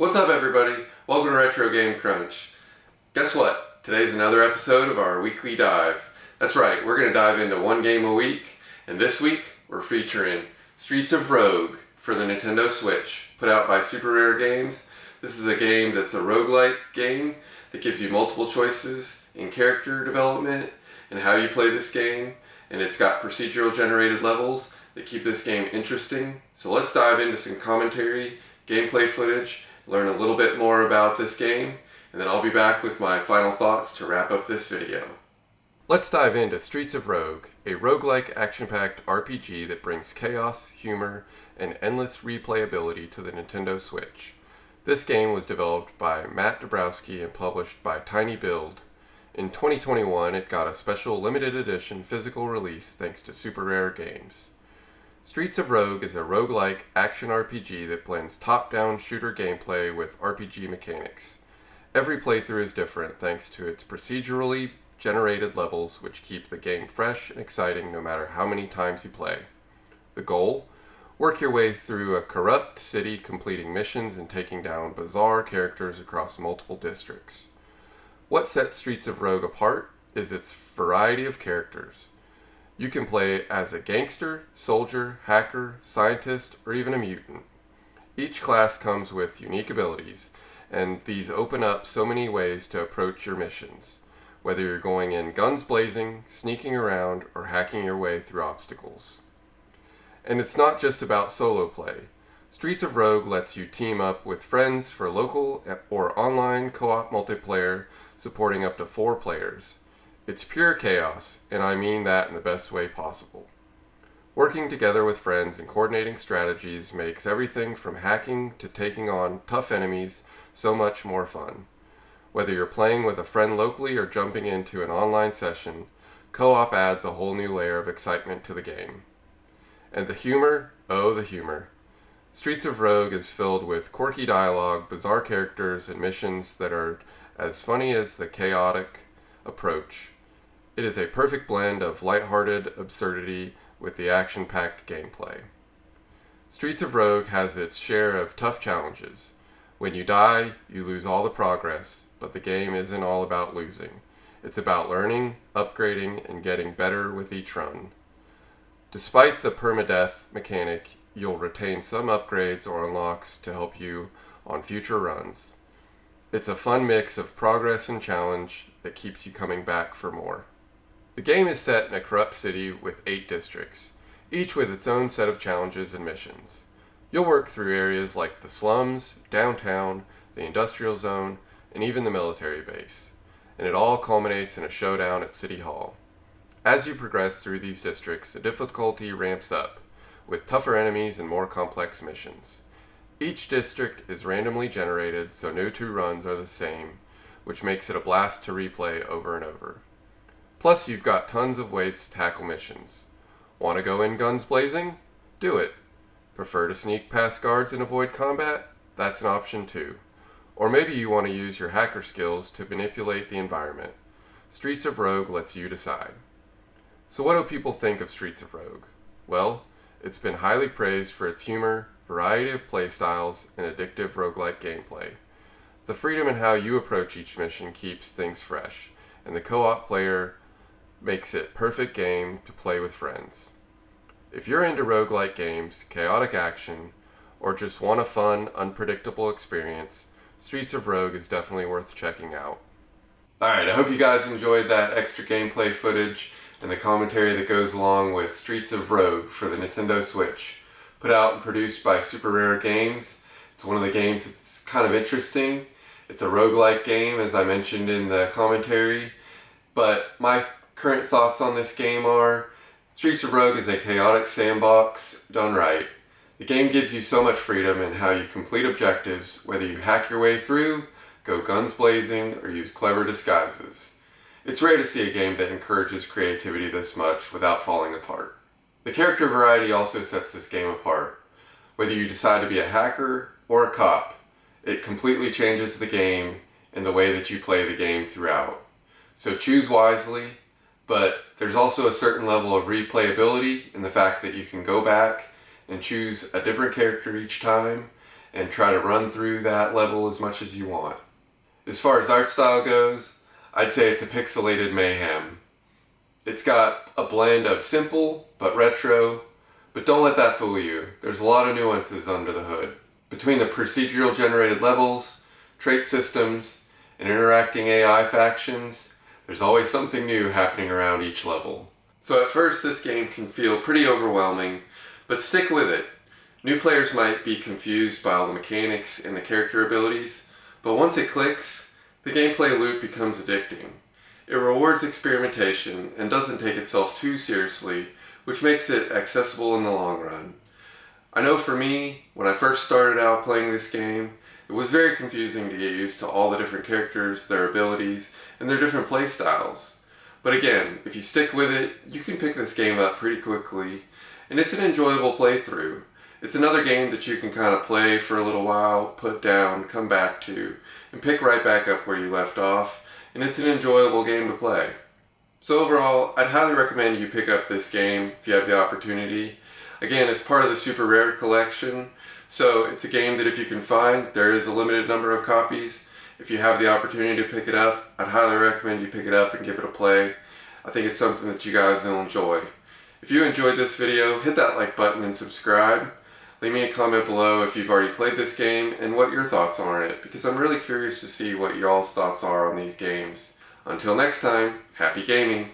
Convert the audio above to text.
What's up, everybody? Welcome to RetroGameCrunch. Guess what? Today's another episode of our weekly dive. That's right, we're going to dive into one game a week, and this week we're featuring Streets of Rogue for the Nintendo Switch, put out by Super Rare Games. This is a game that's a roguelite game that gives you multiple choices in character development and how you play this game, and it's got procedural generated levels that keep this game interesting. So let's dive into some commentary, gameplay footage, learn a little bit more about this game, and then I'll be back with my final thoughts to wrap up this video. Let's dive into Streets of Rogue, a roguelike action-packed RPG that brings chaos, humor, and endless replayability to the Nintendo Switch. This game was developed by Matt Dabrowski and published by Tiny Build. In 2021, it got a special limited edition physical release thanks to Super Rare Games. Streets of Rogue is a roguelike action RPG that blends top-down shooter gameplay with RPG mechanics. Every playthrough is different thanks to its procedurally generated levels, which keep the game fresh and exciting no matter how many times you play. The goal? Work your way through a corrupt city, completing missions and taking down bizarre characters across multiple districts. What sets Streets of Rogue apart is its variety of characters. You can play as a gangster, soldier, hacker, scientist, or even a mutant. Each class comes with unique abilities, and these open up so many ways to approach your missions, whether you're going in guns blazing, sneaking around, or hacking your way through obstacles. And it's not just about solo play. Streets of Rogue lets you team up with friends for local or online co-op multiplayer, supporting up to 4 players. It's pure chaos, and I mean that in the best way possible. Working together with friends and coordinating strategies makes everything from hacking to taking on tough enemies so much more fun. Whether you're playing with a friend locally or jumping into an online session, co-op adds a whole new layer of excitement to the game. And the humor? Oh, the humor. Streets of Rogue is filled with quirky dialogue, bizarre characters, and missions that are as funny as the chaotic approach. It is a perfect blend of lighthearted absurdity with the action-packed gameplay. Streets of Rogue has its share of tough challenges. When you die, you lose all the progress, but the game isn't all about losing. It's about learning, upgrading, and getting better with each run. Despite the permadeath mechanic, you'll retain some upgrades or unlocks to help you on future runs. It's a fun mix of progress and challenge that keeps you coming back for more. The game is set in a corrupt city with 8 districts, each with its own set of challenges and missions. You'll work through areas like the slums, downtown, the industrial zone, and even the military base, and it all culminates in a showdown at City Hall. As you progress through these districts, the difficulty ramps up, with tougher enemies and more complex missions. Each district is randomly generated, so no 2 runs are the same, which makes it a blast to replay over and over. Plus, you've got tons of ways to tackle missions. Want to go in guns blazing? Do it. Prefer to sneak past guards and avoid combat? That's an option too. Or maybe you want to use your hacker skills to manipulate the environment. Streets of Rogue lets you decide. So what do people think of Streets of Rogue? Well, it's been highly praised for its humor, variety of playstyles, and addictive roguelike gameplay. The freedom in how you approach each mission keeps things fresh, and the co-op player makes it perfect game to play with friends. If you're into roguelike games, chaotic action, or just want a fun, unpredictable experience, Streets of Rogue is definitely worth checking out. Alright, I hope you guys enjoyed that extra gameplay footage and the commentary that goes along with Streets of Rogue for the Nintendo Switch. Put out and produced by Super Rare Games. It's one of the games that's kind of interesting. It's a roguelike game, as I mentioned in the commentary, but my current thoughts on this game are, Streets of Rogue is a chaotic sandbox done right. The game gives you so much freedom in how you complete objectives, whether you hack your way through, go guns blazing, or use clever disguises. It's rare to see a game that encourages creativity this much without falling apart. The character variety also sets this game apart. Whether you decide to be a hacker or a cop, it completely changes the game and the way that you play the game throughout. So choose wisely, but there's also a certain level of replayability in the fact that you can go back and choose a different character each time and try to run through that level as much as you want. As far as art style goes, I'd say it's a pixelated mayhem. It's got a blend of simple but retro, but don't let that fool you. There's a lot of nuances under the hood. Between the procedural generated levels, trait systems, and interacting AI factions, there's always something new happening around each level. So at first this game can feel pretty overwhelming, but stick with it. New players might be confused by all the mechanics and the character abilities, but once it clicks, the gameplay loop becomes addicting. It rewards experimentation and doesn't take itself too seriously, which makes it accessible in the long run. I know for me, when I first started out playing this game, it was very confusing to get used to all the different characters, their abilities, and their different play styles. But again, if you stick with it, you can pick this game up pretty quickly, and it's an enjoyable playthrough. It's another game that you can kind of play for a little while, put down, come back to, and pick right back up where you left off, and it's an enjoyable game to play. So overall, I'd highly recommend you pick up this game if you have the opportunity. Again, it's part of the Super Rare collection, so it's a game that if you can find, there is a limited number of copies. If you have the opportunity to pick it up, I'd highly recommend you pick it up and give it a play. I think it's something that you guys will enjoy. If you enjoyed this video, hit that like button and subscribe. Leave me a comment below if you've already played this game and what your thoughts are on it, because I'm really curious to see what y'all's thoughts are on these games. Until next time, happy gaming!